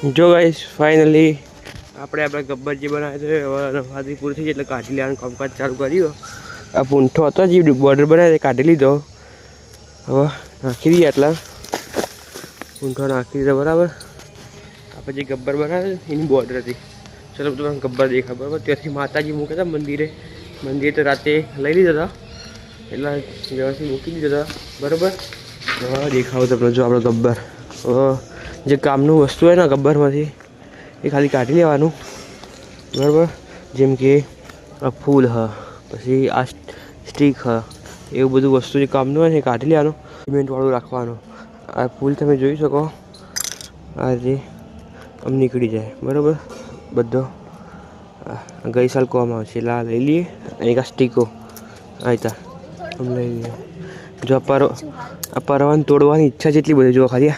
જો guys finally આપણે ગબ્બર જે બનાવ્યો છે હવે રફાદી પૂરી થઈ ગઈ એટલે કાઢી લેવાનું કામકાજ ચાલુ કર્યું. આ પૂંઠો હતો જે બોર્ડર બનાવ્યો કાઢી લીધો. હવે નાખી દઈએ એટલા પૂંઠો નાખી દીધો બરાબર. આપણે જે ગબ્બર બનાવ્યો એની બોર્ડર હતી. ચલો તમને ગબ્બર દેખા બરાબર. ત્યાંથી માતાજી મૂક્યા હતા મંદિરે તો રાતે લઈ લીધા હતા એટલે વ્યવસ્થિત મૂકી દીધા હતા બરાબર. હવે દેખાવ તમને જો આપણો ગબ્બર જે કામનું વસ્તુ હોય ને ગબ્બરમાંથી એ ખાલી કાઢી લેવાનું બરાબર. જેમ કે આ ફૂલ હ પછી આ સ્ટીક હ એવું બધું વસ્તુ જે કામનું હોય ને એ કાઢી લેવાનું. સિમેન્ટવાળું રાખવાનું. આ ફૂલ તમે જોઈ શકો આ જે આમ નીકળી જાય બરાબર બધો. ગઈ સાલ કોમ આવશે એટલે આ લઈ લઈએ. એક આ સ્ટીકો આયતા આમ લઈ લઈએ. જો આ પરવાને તોડવાની ઈચ્છા જેટલી બધી જો ખાલી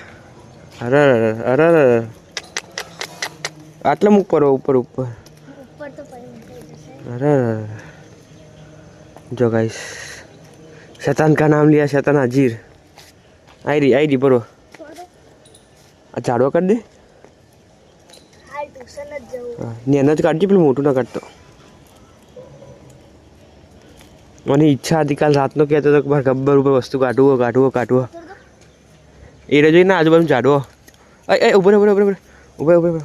અરે આટલા ઉપર અરે જો ગાઈસ शैतान का नाम लिया शैतान हाजिर आई रही बरो आ झाड़वा कर दे नेना ज काटजी पेલું મોટું ના કાટતો. મને ઈચ્છા હતી કાલ રાતનો કહેતો હતો કે મારે ગબ્બર ઉપર વસ્તુ કાઢવો એ રજોઈ ના આજુબાજુ ઝાડવો ઉભરે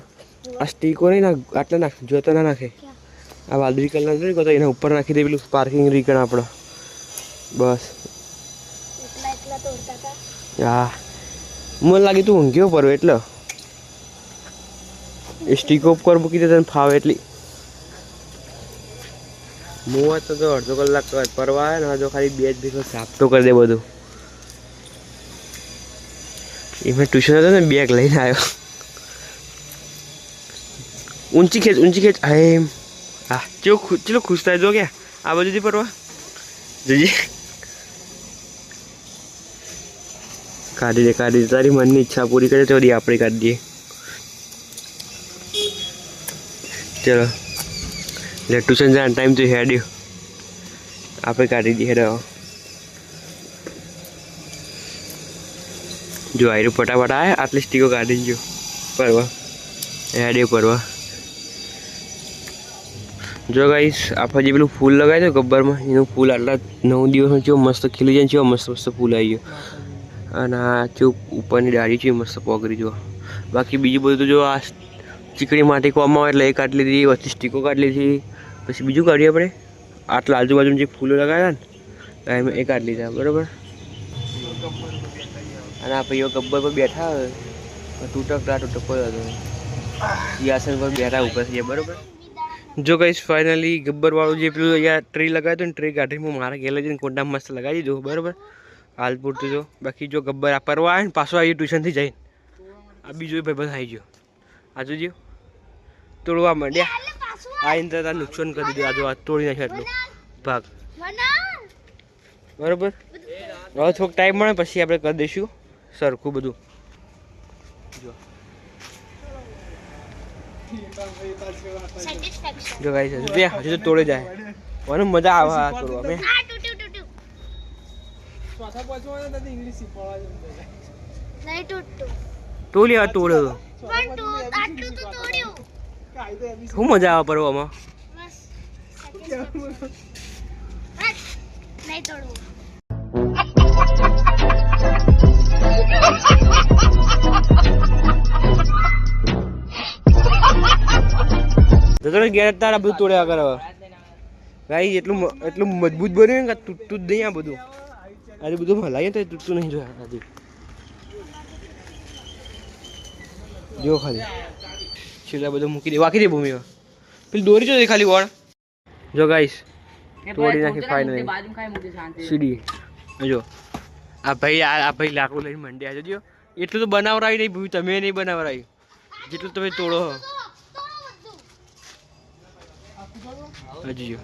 આ સ્ટીકો નહીં ના આટલા નાખ જોતો ના નાખે. આ વાદળી કલર નહીં કહો એના ઉપર નાખી દે પેલું પાર્કિંગ રીકણ આપણો બસ. હા મને લાગે તું ઊંઘ્યો પડો એટલે એ સ્ટીકો ઉપર મૂકી દે તને ફાવે એટલી. મુવા તો અડધો કલાક પરવા આવે ને જો ખાલી 2 જ ભીખો સાફ તો કરી દે બધું. એ મેં ટ્યુશન હતો ને બેગ લઈને આવ્યો. ઊંચી ખેંચ એમ હા ચલો ખુશ થાય જો ક્યાં આ બાજુથી પરવા જઈએ. કાઢી દે તારી મનની ઈચ્છા પૂરી કરે તો આપણે કાઢી દઈએ. ચલો એટલે ટ્યુશન જવાનો ટાઈમ તો હેડ્યો આપણે કાઢી દઈએ. હેડો જો આયરું ફટાફટ આવે આટલી સ્ટીકો કાઢી જો પરવા હેડ્યો પરવા. જો ગાઈસ આપણે જે પેલું ફૂલ લગાવ્યું ગબ્બરમાં એનું ફૂલ આટલા 9 દિવસમાં કેવું મસ્ત ખીલી જાય કેવો મસ્ત ફૂલ આવી ગયો. અને આ કેવું ઉપરની ડાળી છે મસ્ત પોગરી જો. બાકી બીજું બધું તો જો આ ચીકણી માટી કોવામાં આવે એટલે એ કાઢી લીધી વચ્ચે સ્ટીકો કાઢી લીધી. પછી બીજું કાઢીએ આપણે આટલા આજુબાજુ જે ફૂલો લગાવ્યા ને એમ એ કાઢી લીધા બરાબર. અને આ ભાઈઓ ગબ્બર પર બેઠા તૂટક પર હતો સિંહાસન પર બેઠા ઉપર છે બરાબર. જો ગાઈસ ફાઇનલી ગબ્બરવાળું જે પેલું અહીંયા ટ્રી લગાવ્યું હતું ને ટ્રી કાઢીને હું મારા ઘેર જઈને કોંડા મસ્ત લગાવી દીધું બરાબર. હાલ પૂરતું જો બાકી જો ગબ્બર આ પરવા આવે ને પાછો આવી ટ્યુશનથી જઈને આ બીજો ભાઈ આવી ગયો આજુ જો તોડવા માંડ્યા આવીને તાર નુકસાન કરી દીધું. આજુ આ તોડી નાખ્યો એટલું ભાગ બરાબર. હવે થોડોક ટાઈમ મળે પછી આપણે કરી દઈશું સરખું બધું. જો ગાઈસ હજુ તો તોડે જાય મને મજા આવે આ તોડવા. મેં તોડ્યો શું મજા આવે પરવામાં. ઘેર તારા બધું તોડ્યા કરે ભાઈ. એટલું મજબૂત બન્યું ને તૂટતું જ નહીં. આ બધું આજે બધું હલાવીએ તો તૂટતું નહીં જોયા આજે જો ખાલી છેલ્લા બધું મૂકી દે વાકી દે ભૂમિ પેલી દોરી જો ખાલી વળ. જો ગાઈસ તોડી નાખી ફાઇનલી સીડી. જો આ ભાઈ લાકડું લઈને મંડ્યા જો એટલું તો બનાવરાય નહીં ભૂમિ તમે નહીં બનાવરાય જેટલું તમે તોડો હજી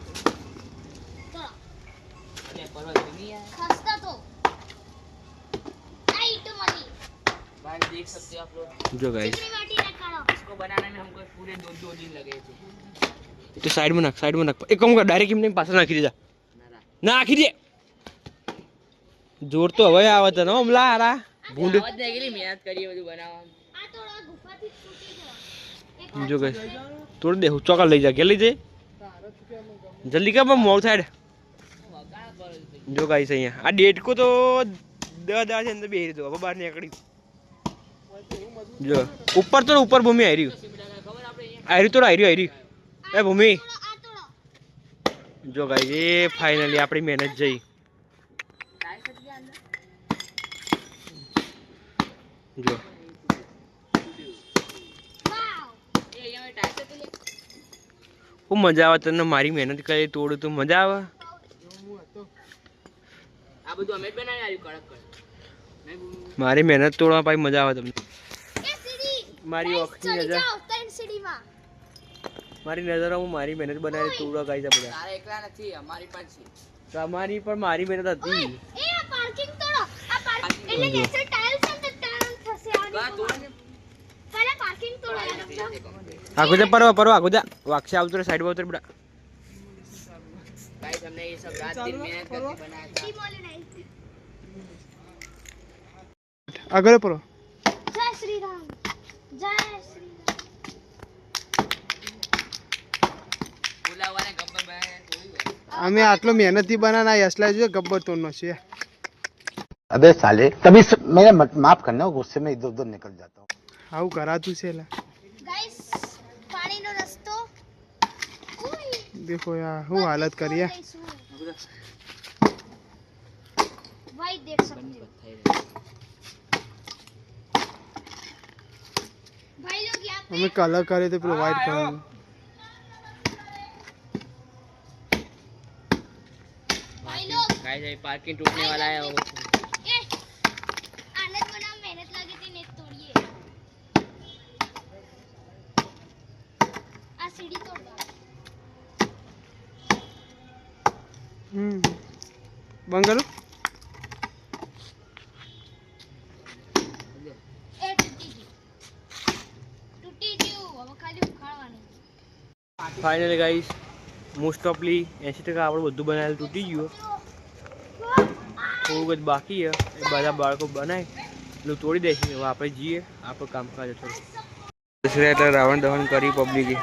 जो गाइस इसको बनाने में हमको पूरे 2 दिन लगे थे. तो साइड में नाख एक काम कर डायरेक्ट इमने पास नाखी दे नाखी दे जोर तो હવે આવે તને હમલા આરા ભૂંડ આવાજ દે ગેલી મહેનત કરી બધું બનાવવા જો ગાઈસ તોડ દે ચોકા લઈ જા કે લઈ જઈ જલ્દી કે મોડ થાય જો ગાઈસ અહીંયા આ ડેટકો તો 10 દાડા છે અંદર બેહી રહ્યો હવે બહાર નીકળી જો ઉપર તો ઉપર ભૂમિ આવી રહ્યું એ ભૂમિ જો ગાઈસ એ ફાઇનલી આપણી મહેનત જઈ જો ખૂબ મજા આવે તને મારી મહેનત કરી તોડું તો મજા આવે મારી મહેનત તોડવા પાછી મજા આવે તમને મારી ઓખની નજર મારી નજર હું મારી મહેનત બનાવી તોડવા ગાઈ બધા તમારી પણ મારી મહેનત હતી આગો જા પરવા આગો જા વાક્ષે આવતો રે સાઈડ માં ઉતર બડા गाइस हमने ये सब रात दिन मेहनत करके बनाया था આગળ પરો जय श्री राम બોલાવાને ગબ્બર બનાયા જોયું અમે આટલો મહેનતથી બનાના यसला જો ગબ્બર તોડનો છે अबे साले तभी मेरा माफ करना गुस्से में इधर उधर निकल जाता हूँ આવું કરાતું છે લા गाइस पानी नो रस्तो देखो यार હું હાલત કરી भाई देख सकते हो भाई लोग यहाँ पे અમે કલર કરે તો પેલો વ્હાઈટ કલર भाई लोग गाइस ये पार्किंग टूटने वाला है वो ये आनंद बना मेहनत लगी थी नेट तोड़िए आ सीढ़ी तोड़ दो બંધ કરું ए टूटी गई अब खाली उखाड़वानी ફાઇનલી ગાઈસ મોસ્ટ ઓફલી 80% આપણે બધું બનાવેલું તૂટી ગયું થોડુંક જ બાકી છે એ બધા બાળકો બનાય એટલે તોડી દેશે હવે આપણે જઈએ આપણું કામકાજ થોડું દસરા એટલે રાવણ દહન કરી પબ્લિકે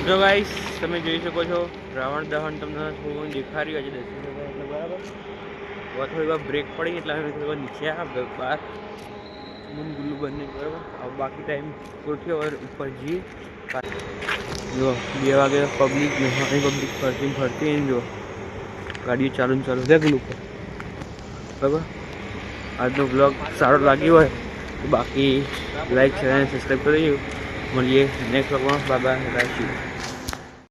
જો ગાઈસ તમે જોઈ શકો છો રાવણ દહન તમને થોડું દેખાડ્યું આજે એટલે બરાબર થોડી વાર બ્રેક પડી એટલે અમે થોડી વાર નીચે આવ્યા બહાર મૂન ગુલ્લું બંને બરાબર હવે બાકી ટાઈમ પૂરો થયો હવે ઉપર જઈએ જો 2 વાગે પબ્લિક ઘણી પબ્લિક ફરતી જો ગાડીઓ ચાલુ રેગ્યુલર ઉપર બરાબર આજનો બ્લોગ સારો લાગ્યો હોય તો બાકી લાઈક શેર અને સબસ્ક્રાઈબ કરી દેજો મળીએ નેક્સ્ટ બ્લોગમાં બાય બાય રાશિ